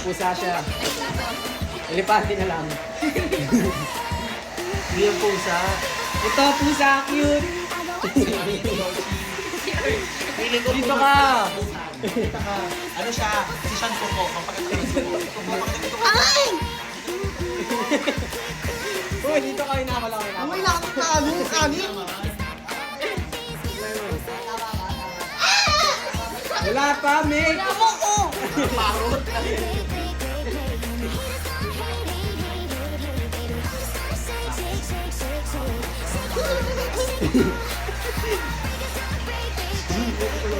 Pusa siya. Elepante na lang. Hindi yung pusa. Ito, pusa, cute. Feeling ko Dito ka. Dito ka. Ano siya? Si Sean Coco. Kapagkat ka ng suko. Ay! Uy, dito ka inakalaki na. Uy, nakakalo. Kanin. Wala pa, Meg. Tama ko. Parot.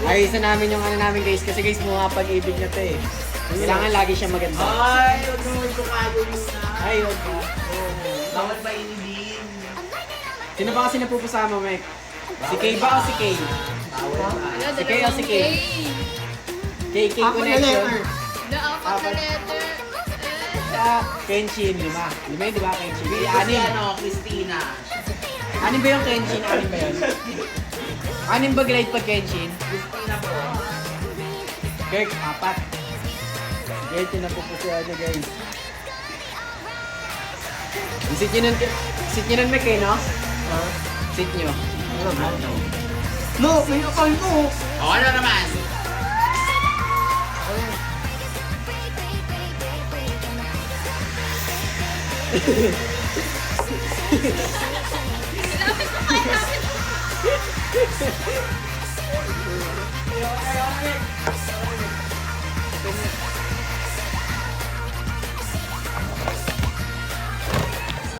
Ayusin namin yung ano namin guys. Kasi guys, mukha pag-ibig na to eh. Kailangan lagi siya maganda. Ay, huwag naman ko kayo muna. Ay, wag ka. Bawat mainibin. Sino ba kasi napupusama, Meg? Si Kay ba o si Kay? Si Kay o si Kay? KK Apat na Connection. letter. Apat na letter. Kenshin, 5. 5 yun, di ba Kenshin? Kasi Anim. ano, Christina. Anim ba yung Kenshin? Anim ba yun? Anim ba grade pag Kenshin? Christina po. Kirk, 4. Guys, pinapupusuan niya guys. Sit nyo nun, Mek, eh, no? Sit nyo. No, may account ko. O, ano naman?